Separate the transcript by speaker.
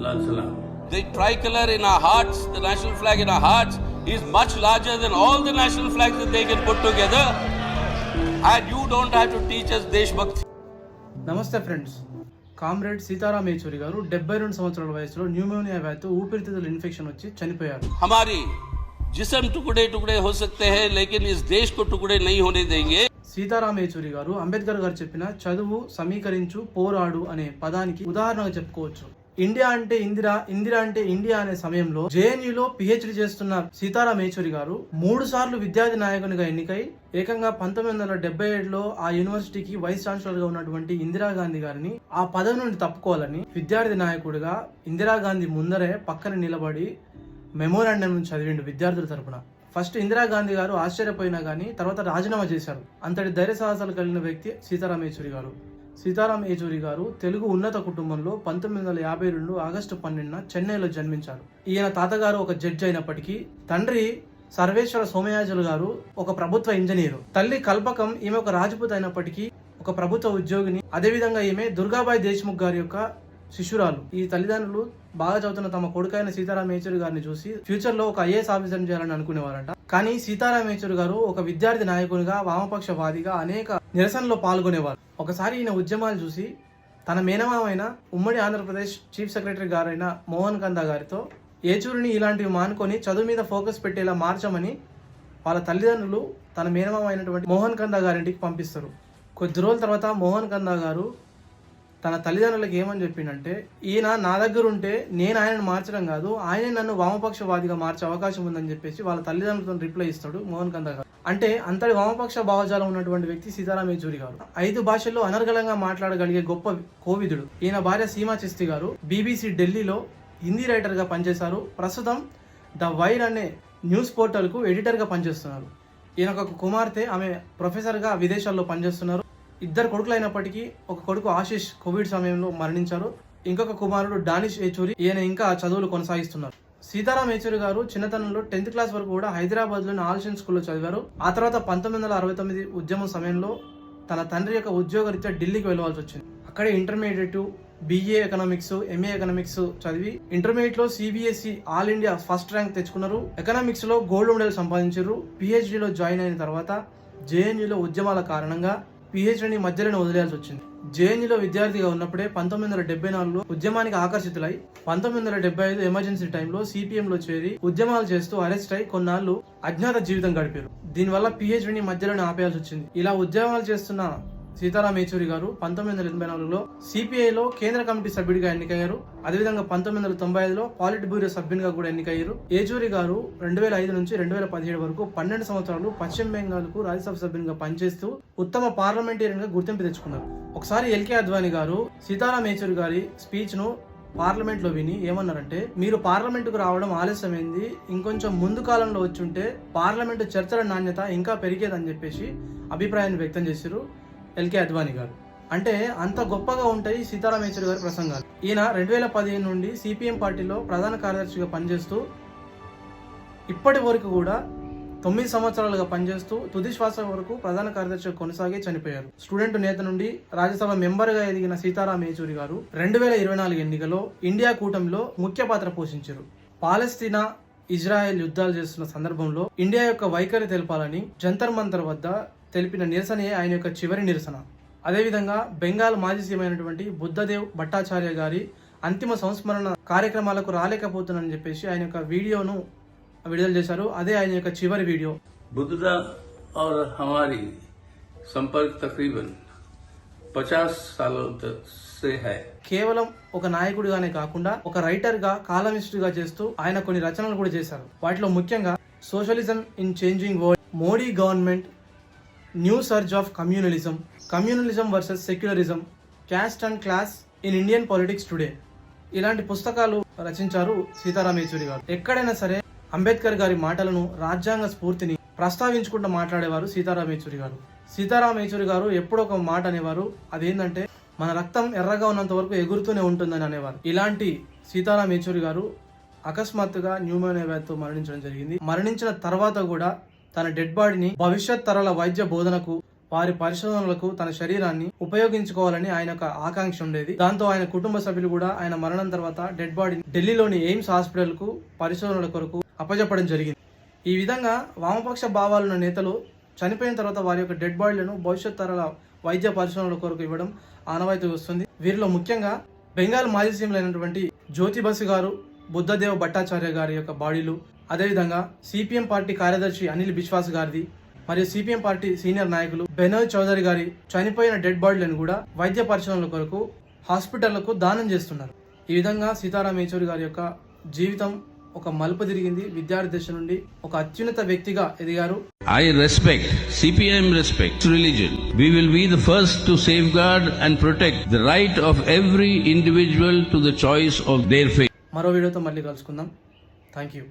Speaker 1: Lal Salam.
Speaker 2: The tricolor in our hearts, the national flag in our hearts, is much larger than all the national flags that they can put together. And you don't have to teach us Deshbhakti.
Speaker 3: నమస్తే friends. Comrade Sitaram Yechury గారు 72 సంవత్సరాల వయసులో pneumonia వ్యాధితో ఊపిరితిత్తుల infection వచ్చి చనిపోయారు.
Speaker 2: हमारी जिस्म टुकड़े टुकड़े हो सकते हैं लेकिन इस देश को टुकड़े नहीं होने देंगे.
Speaker 3: సీతారాం యేచూరి గారు అంబేద్కర్ గారు చెప్పిన చదువు, సమీకరించు, పోరాడు అనే పదానికి ఉదాహరణగా చెప్పుకోవచ్చు. ఇండియా అంటే ఇందిరా, ఇందిరా అంటే ఇండియా అనే సమయంలో జేఎన్యూలో పిహెచ్డి చేస్తున్న సీతారాం యేచూరి గారు 3 సార్లు విద్యార్థి నాయకునిగా ఎన్నికై ఏకంగా 1977లో ఆ యూనివర్సిటీకి వైస్ ఛాన్సలర్ గా ఉన్నటువంటి ఇందిరాగాంధీ గారిని ఆ పదవి నుండి తప్పుకోవాలని విద్యార్థి నాయకుడిగా ఇందిరాగాంధీ ముందరే పక్కన నిలబడి మెమోరాండం చదివిండు విద్యార్థుల తరపున. ఫస్ట్ ఇందిరాగాంధీ గారు ఆశ్చర్యపోయినా గానీ తర్వాత రాజీనామా చేశారు. అంతటి ధైర్య సాహసాలు కలిగిన వ్యక్తి సీతారాం యేచూరి గారు. సీతారాం యేచూరి గారు తెలుగు ఉన్నత కుటుంబంలో 1952 ఆగస్టు 12న చెన్నైలో జన్మించారు. ఈయన తాతగారు ఒక జడ్జి అయినప్పటికీ తండ్రి సర్వేశ్వర సోమయాజులు గారు ఒక ప్రభుత్వ ఇంజనీరు. తల్లి కల్పకం ఈమె ఒక రాజపూత్ అయినప్పటికీ ఒక ప్రభుత్వ ఉద్యోగిని. అదేవిధంగా ఈమె దుర్గాబాయి దేశ్ముఖ్ గారి యొక్క శిష్యురాలు. ఈ తల్లిదండ్రులు బాగా చదువుతున్న తమ కొడుకైన సీతారాం యేచూరి గారిని చూసి ఫ్యూచర్ లో ఒక ఐఏఎస్ ఆఫీసర్ చేయాలని అనుకునేవారంట. కానీ సీతారాం యేచూరి గారు ఒక విద్యార్థి నాయకునిగా, వామపక్షవాదిగా అనేక నిరసనలో పాల్గొనేవారు. ఒకసారి ఈయన ఉద్యమాలు చూసి తన మేనమామైన ఉమ్మడి ఆంధ్రప్రదేశ్ చీఫ్ సెక్రటరీ గారైన మోహన్ కందా గారితో యేచూరిని ఇలాంటివి మానుకొని చదువు మీద ఫోకస్ పెట్టేలా మార్చమని వాళ్ళ తల్లిదండ్రులు తన మేనమామ అయినటువంటి మోహన్ కందా గారింటికి పంపిస్తారు. కొద్ది రోజుల తర్వాత మోహన్ కందా గారు తన తల్లిదండ్రులకు ఏమని చెప్పిండంటే, ఈయన నా దగ్గర ఉంటే నేను ఆయనను మార్చడం కాదు, ఆయన నన్ను వామపక్షవాదిగా మార్చే అవకాశం ఉందని చెప్పేసి వాళ్ళ తల్లిదండ్రులతో రిప్లై ఇస్తాడు మోహన్ కందా గారు. అంటే అంతటి వామపక్ష భావజాలం ఉన్నటువంటి వ్యక్తి సీతారాం యేచూరి గారు. 5 భాషల్లో అనర్గళంగా మాట్లాడగలిగే గొప్ప కోవిదుడు. ఈయన భార్య సీమా చిస్తి గారు బీబీసీ ఢిల్లీలో హిందీ రైటర్ గా పనిచేశారు. ప్రస్తుతం ద వైర్ అనే న్యూస్ పోర్టల్ కు ఎడిటర్ గా పనిచేస్తున్నారు. ఈయన ఒక కుమార్తె, ఆమె ప్రొఫెసర్ గా విదేశాల్లో పనిచేస్తున్నారు. 2 కొడుకులు అయినప్పటికీ ఒక కొడుకు ఆశిష్ కోవిడ్ సమయంలో మరణించారు. ఇంకొక కుమారుడు డానిష్ యేచూరి, ఈయన ఇంకా చదువులు కొనసాగిస్తున్నారు. సీతారాం యేచూరి గారు చిన్నతనంలో 10th క్లాస్ వరకు కూడా హైదరాబాద్ లోని ఆల్షన్ స్కూల్లో చదివారు. ఆ తర్వాత 1969 ఉద్యమం సమయంలో తన తండ్రి యొక్క ఉద్యోగరీత్యా ఢిల్లీకి వెళ్ళవలసి వచ్చింది. అక్కడే intermediate, BA economics, MA economics చదివి ఇంటర్మీడియట్ లో CBSE all India first rank తెచ్చుకున్నారు. ఎకనామిక్స్ లో గోల్డ్ మెడల్ సంపాదించారు. పిహెచ్డిలో జాయిన్ అయిన తర్వాత జేఎన్యూలో ఉద్యమాల కారణంగా పిహెచ్డీని మధ్యలోనే వదిలేయాల్సి వచ్చింది. జేఎన్యూలో విద్యార్థిగా ఉన్నప్పుడే 1974లో ఉద్యమానికి ఆకర్షితులై 1975 ఎమర్జెన్సీ టైంలో సిపిఎంలో చేరి ఉద్యమాలు చేస్తూ అరెస్ట్ అయి కొన్నాళ్లు అజ్ఞాత జీవితం గడిపారు. దీనివల్ల పిహెచ్డీని మధ్యలోనే ఆపేయాల్సి వచ్చింది. ఇలా ఉద్యమాలు చేస్తున్న సీతారాం యేచూరి గారు 1984లో సిపిఐలో కేంద్ర కమిటీ సభ్యుడిగా ఎన్నికయ్యారు. అదేవిధంగా 1995లో పాలిట్ బ్యూరో సభ్యునిగా కూడా ఎన్నికయ్యారు. యేచూరి గారు 2005 నుంచి 2017 వరకు 12 సంవత్సరాలు పశ్చిమ బెంగాల్ కు రాజ్యసభ సభ్యునిగా పనిచేస్తూ ఉత్తమ పార్లమెంటేరియన్ గా గుర్తింపు తెచ్చుకున్నారు. ఒకసారి ఎల్కే అద్వానీ గారు సీతారాం యేచూరి గారి స్పీచ్ ను పార్లమెంట్ లో విని ఏమన్నారంటే, మీరు పార్లమెంట్ కు రావడం ఆలస్యమైంది, ఇంకొంచెం ముందు కాలంలో వచ్చుంటే పార్లమెంటు చర్చల నాణ్యత ఇంకా పెరిగేదని చెప్పేసి అభిప్రాయాన్ని వ్యక్తం చేశారు ఎల్కే అద్వానీ గారు. అంటే అంత గొప్పగా ఉంటాయి సీతారాం యేచూరి గారి ప్రసంగాలు. ఈయన 2015 నుండి సిపిఎం పార్టీలో ప్రధాన కార్యదర్శిగా పనిచేస్తూ ఇప్పటి వరకు కూడా 9 సంవత్సరాలుగా పనిచేస్తూ తుది శ్వాస వరకు ప్రధాన కార్యదర్శిగా కొనసాగి చనిపోయారు. స్టూడెంట్ నేత నుండి రాజ్యసభ మెంబర్ గా ఎదిగిన సీతారాం యేచూరి గారు 2024 ఎన్నికల్లో ఇండియా కూటమిలో ముఖ్య పాత్ర పోషించారు. పాలస్తీనా, ఇజ్రాయెల్ యుద్ధాలు చేస్తున్న సందర్భంలో ఇండియా యొక్క వైఖరి తెలపాలని జంతర్ మంతర్ వద్ద తెలిపిన నిరసనే ఆయన యొక్క చివరి నిరసన. అదేవిధంగా బెంగాల్ మాజీ సీఎం అయినటువంటి బుద్ధదేవ్ భట్టాచార్య గారి అంతిమ సంస్మరణ కార్యక్రమాలకు రాలేకపోతున్నానని చెప్పేసి ఆయన యొక్క వీడియోను విడుదల చేశారు. అదే ఆయన యొక్క చివరి వీడియో.
Speaker 1: बुद्धदा और हमारी संपर्क तकरीबन 50 सालों से है.
Speaker 3: కేవలం ఒక నాయకుడిగానే కాకుండా ఒక రైటర్ గా, కాలమిస్ట్ గా చేస్తూ ఆయన కొన్ని రచనలు కూడా చేశారు. వాటిలో ముఖ్యంగా socialism in changing world, Modi government, new surge of communalism, communalism versus secularism, caste and class in Indian politics today, ఇలాంటి పుస్తకాలు రచించారు సీతారాం యేచూరి గారు. ఎక్కడైనా సరే అంబేద్కర్ గారి మాటలను, రాజ్యాంగ స్ఫూర్తిని ప్రస్తావించుకుంటూ మాట్లాడేవారు సీతారాం యేచూరి గారు. సీతారాం యేచూరి గారు ఎప్పుడో ఒక మాట అనేవారు, అదేంటంటే మన రక్తం ఎర్రగా ఉన్నంత వరకు ఎగురుతూనే ఉంటుందని అనేవారు. ఇలాంటి సీతారాం యేచూరి గారు అకస్మాత్తుగా న్యూమోనియా వ్యాధితో మరణించడం జరిగింది. మరణించిన తర్వాత కూడా తన డెడ్ బాడీని భవిష్యత్ తరాల వైద్య బోధనకు వారి పరిశోధనలకు తన శరీరాన్ని ఉపయోగించుకోవాలని ఆయన యొక్క ఆకాంక్ష ఉండేది. దాంతో ఆయన కుటుంబ సభ్యులు కూడా ఆయన మరణం తర్వాత డెడ్ బాడీ ఢిల్లీలోని ఎయిమ్స్ హాస్పిటల్ కు పరిశోధనల కొరకు అప్పజెప్పడం జరిగింది. ఈ విధంగా వామపక్ష భావాలున్న నేతలు చనిపోయిన తర్వాత వారి యొక్క డెడ్ బాడీలను భవిష్యత్ తరాల వైద్య పరిశోధనల కొరకు ఇవ్వడం ఆనవాయితీ వస్తుంది. వీరిలో ముఖ్యంగా బెంగాల్ మాజీ సీఎంలు అయినటువంటి జ్యోతి బసు గారు, బుద్ధదేవ్ భట్టాచార్య గారి యొక్క బాడీలు, అదేవిధంగా సిపిఎం పార్టీ కార్యదర్శి అనిల్ బిశ్వాస్ గారిది మరియు సిపిఎం పార్టీ సీనియర్ నాయకులు బెనోయ్ చౌదరి గారి చనిపోయిన డెడ్ బాడీలను కూడా వైద్య పరిశోధనల కొరకు హాస్పిటళ్లకు దానం చేస్తున్నారు. ఈ విధంగా సీతారాం యేచూరి గారి యొక్క జీవితం ఒక మలుపు తిరిగింది. విద్యార్థి దశ నుండి ఒక అత్యున్నత వ్యక్తిగా ఎదిగారు.
Speaker 2: I respect, CPM respects religion. We will be the first to safeguard and protect the right of every individual to the choice of their faith.
Speaker 3: మరో వీడియోతో మళ్ళీ కలుసుకుందాం. Thank you.